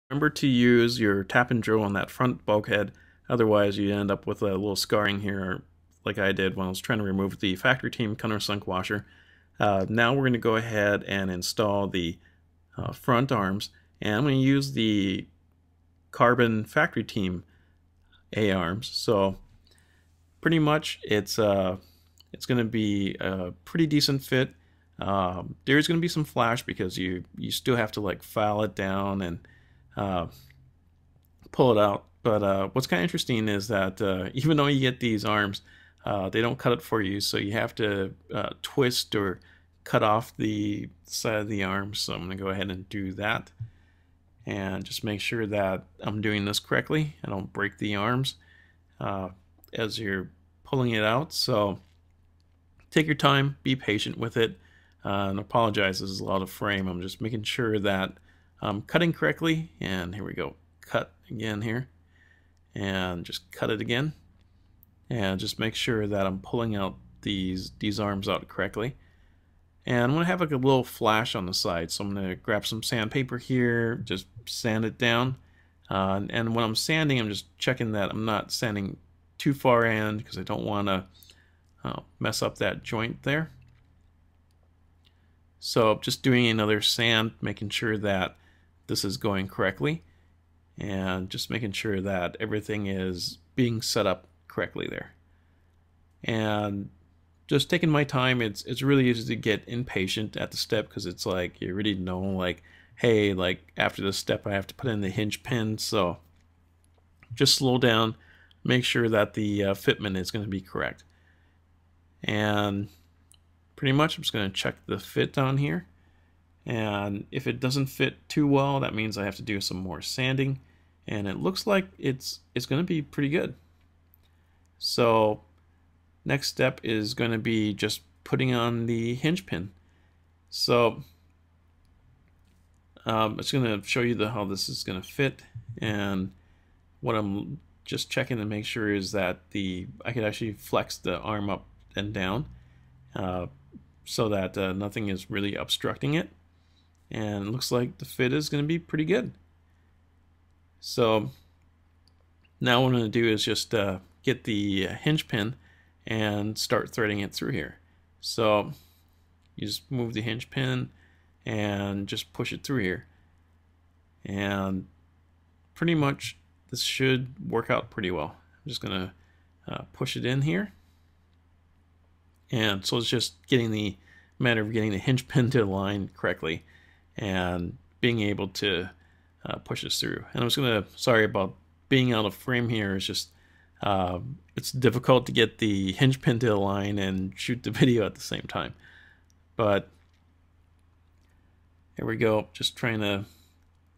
Remember to use your tap and drill on that front bulkhead, otherwise you end up with a little scarring here like I did when I was trying to remove the factory team countersunk washer. Now we're going to go ahead and install the front arms, and I'm going to use the carbon factory team A-arms. So pretty much it's going to be a pretty decent fit. There's going to be some flash because you still have to like file it down and pull it out. But what's kind of interesting is that even though you get these arms, they don't cut it for you, so you have to twist or cut off the side of the arm. So I'm going to go ahead and do that and just make sure that I'm doing this correctly. I don't break the arms as you're pulling it out. So take your time, be patient with it, and apologize, this is a lot of frame. I'm just making sure that I'm cutting correctly, and here we go, cut again here, and just cut it again, and just make sure that I'm pulling out these arms out correctly. And I'm going to have like a little flash on the side, so I'm going to grab some sandpaper here, just sand it down, and when I'm sanding, I'm just checking that I'm not sanding too far in because I don't want to mess up that joint there. So just doing another sand, making sure that this is going correctly, and just making sure that everything is being set up correctly there. And just taking my time. It's really easy to get impatient at the step because it's like you already know, like, hey, like after this step I have to put in the hinge pin. So just slow down, make sure that the fitment is going to be correct. And pretty much I'm just going to check the fit on here, and if it doesn't fit too well, that means I have to do some more sanding, and it looks like it's going to be pretty good. So next step is going to be just putting on the hinge pin. So it's going to show you how this is going to fit, and what I'm just checking to make sure is that I could actually flex the arm up and down so that nothing is really obstructing it, and it looks like the fit is going to be pretty good. So now what I'm going to do is just get the hinge pin and start threading it through here. So you just move the hinge pin and just push it through here, and pretty much this should work out pretty well. I'm just going to push it in here. And so it's just getting the matter of getting the hinge pin to align correctly and being able to push this through. And I'm just going to, sorry about being out of frame here, it's just it's difficult to get the hinge pin to align and shoot the video at the same time. But here we go, just trying to,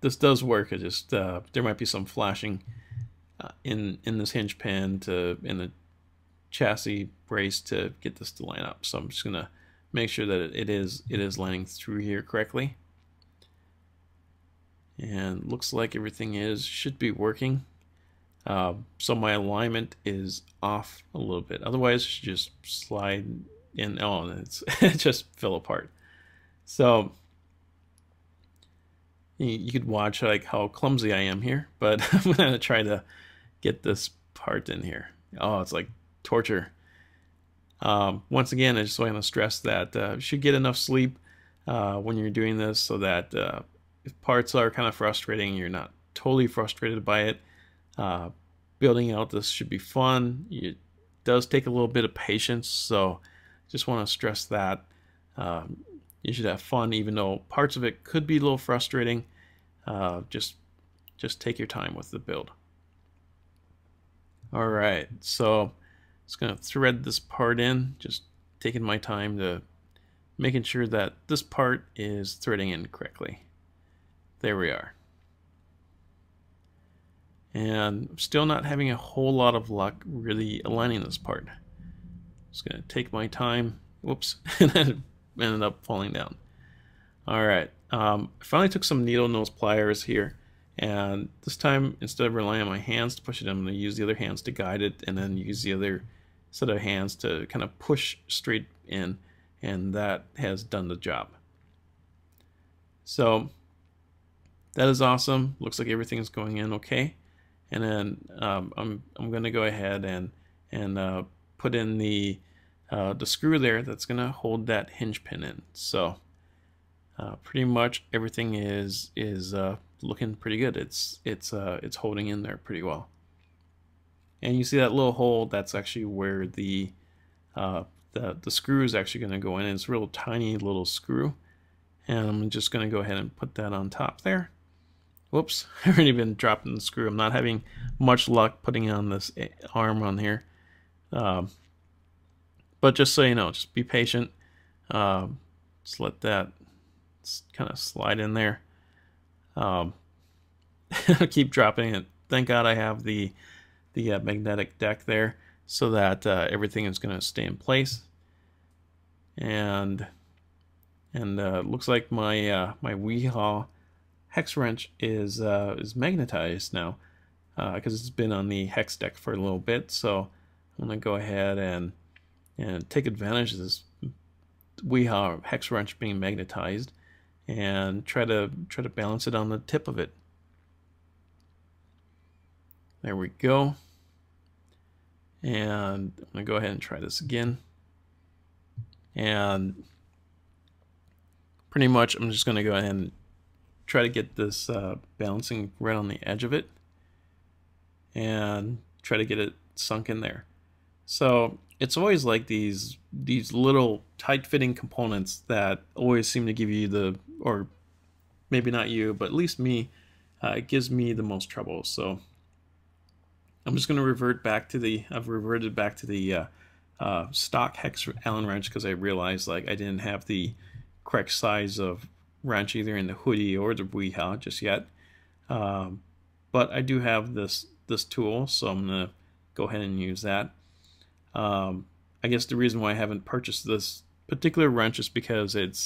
this does work. It just there might be some flashing in this hinge pin in the chassis brace to get this to line up. So I'm just gonna make sure that it is lining through here correctly, and looks like everything should be working. So my alignment is off a little bit, otherwise it should just slide in. Oh, it just fell apart. So you could watch like how clumsy I am here, but I'm gonna try to get this part in here. Oh, it's like torture. Once again, I just want to stress that you should get enough sleep when you're doing this, so that if parts are kind of frustrating, you're not totally frustrated by it. Building out this should be fun. It does take a little bit of patience, so just want to stress that you should have fun, even though parts of it could be a little frustrating. Just take your time with the build. All right, so just going to thread this part in, just taking my time to making sure that this part is threading in correctly. There we are. And I'm still not having a whole lot of luck really aligning this part. Just going to take my time. Whoops, and then ended up falling down. All right, I finally took some needle nose pliers here, and this time, instead of relying on my hands to push it, I'm going to use the other hands to guide it, and then use the other set of hands to kind of push straight in, and that has done the job. So that is awesome. Looks like everything is going in okay. And then I'm going to go ahead and put in the screw there that's going to hold that hinge pin in. So pretty much everything is looking pretty good. It's holding in there pretty well. And you see that little hole, that's actually where the screw is actually going to go in. It's a real tiny little screw. And I'm just going to go ahead and put that on top there. Whoops, I've already been dropping the screw. I'm not having much luck putting on this arm on here. But just so you know, just be patient. Just let that kind of slide in there. Keep dropping it. Thank God I have the magnetic deck there so that everything is going to stay in place. And looks like my my Weehaw hex wrench is magnetized now because it's been on the hex deck for a little bit. So I'm going to go ahead and take advantage of this Weehaw hex wrench being magnetized and try to balance it on the tip of it. There we go. And I'm going to go ahead and try this again. And pretty much I'm just going to go ahead and try to get this balancing right on the edge of it and try to get it sunk in there. So it's always like these little tight-fitting components that always seem to give you or maybe not you, but at least me, it gives me the most trouble. So I'm just going to revert back to I've reverted back to the stock hex Allen wrench because I realized like I didn't have the correct size of wrench either in the hoodie or the Weehaw just yet. But I do have this tool, so I'm going to go ahead and use that. I guess the reason why I haven't purchased this particular wrench is because it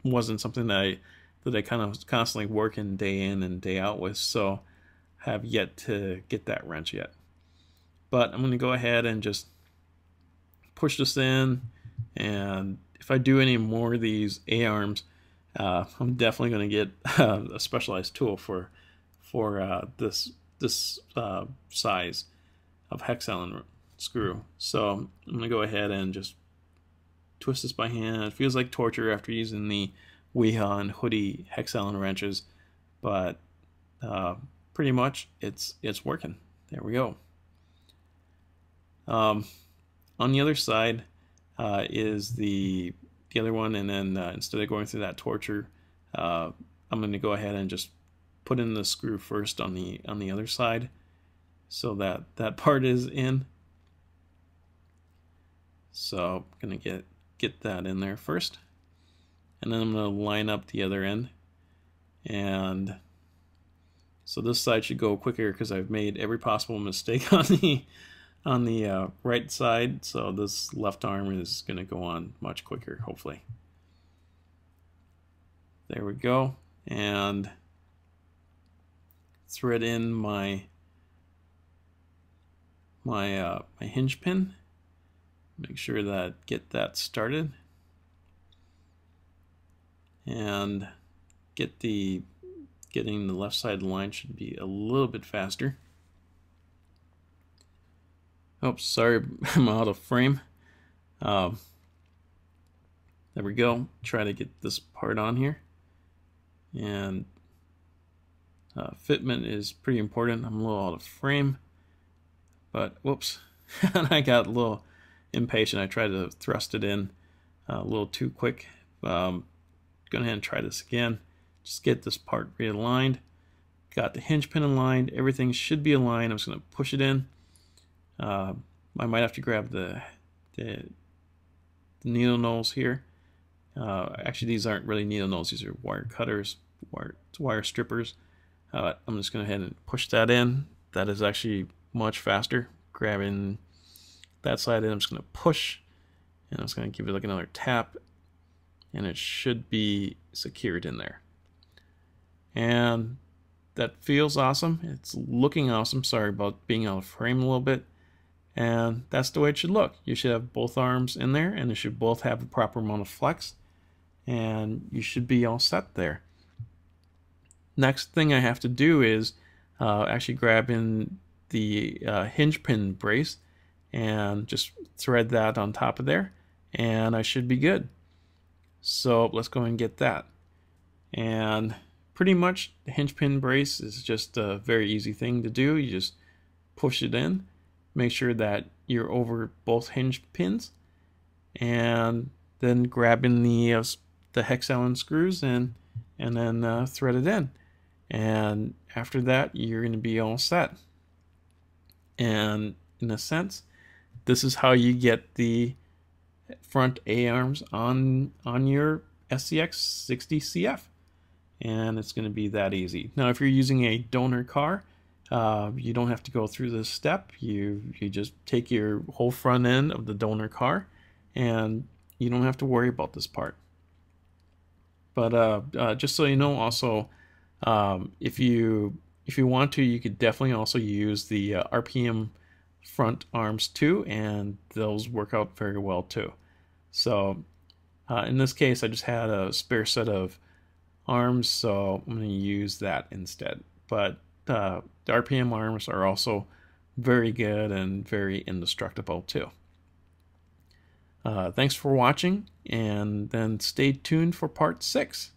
wasn't something that I kind of constantly working day in and day out with, so I have yet to get that wrench yet. But I'm going to go ahead and just push this in, and if I do any more of these A-arms, I'm definitely going to get a specialized tool for this size of hex Allen screw. So I'm going to go ahead and just twist this by hand. It feels like torture after using the Weehaw and hoodie hex Allen wrenches, but pretty much it's working. There we go. On the other side is the other one, and then instead of going through that torture, I'm going to go ahead and just put in the screw first on the other side, so that part is in. So I'm going to get that in there first, and then I'm going to line up the other end. And so this side should go quicker because I've made every possible mistake on the right side. So this left arm is going to go on much quicker, hopefully. There we go. And thread in my hinge pin. Make sure that get that started, and getting the left side line should be a little bit faster. Oops, sorry, I'm out of frame. There we go. Try to get this part on here, and fitment is pretty important. I'm a little out of frame, but whoops, and I got a little impatient. I tried to thrust it in a little too quick. Go ahead and try this again. Just get this part realigned. Got the hinge pin aligned. Everything should be aligned. I'm just going to push it in. I might have to grab the needle nose here. Actually, these aren't really needle nose. These are wire cutters, wire strippers. I'm just going to go ahead and push that in. That is actually much faster. Grabbing that side in, I'm just going to push, and I'm just going to give it like another tap, and it should be secured in there. And that feels awesome. It's looking awesome. Sorry about being out of frame a little bit. And that's the way it should look. You should have both arms in there, and they should both have the proper amount of flex, and you should be all set there. Next thing I have to do is actually grab in the hinge pin brace and just thread that on top of there, and I should be good. So let's go and get that. And pretty much the hinge pin brace is just a very easy thing to do. You just push it in, make sure that you're over both hinge pins, and then grab in the hex Allen screws and then thread it in. And after that, you're going to be all set. And in a sense, this is how you get the front A-arms on your SCX-60 CF. And it's going to be that easy. Now, if you're using a donor car, you don't have to go through this step. You just take your whole front end of the donor car, and you don't have to worry about this part. But just so you know, also, if you want to, you could definitely also use the RPM front arms too, and those work out very well too. So in this case, I just had a spare set of arms, so I'm going to use that instead. But the RPM arms are also very good and very indestructible too. Thanks for watching, and then stay tuned for part 6.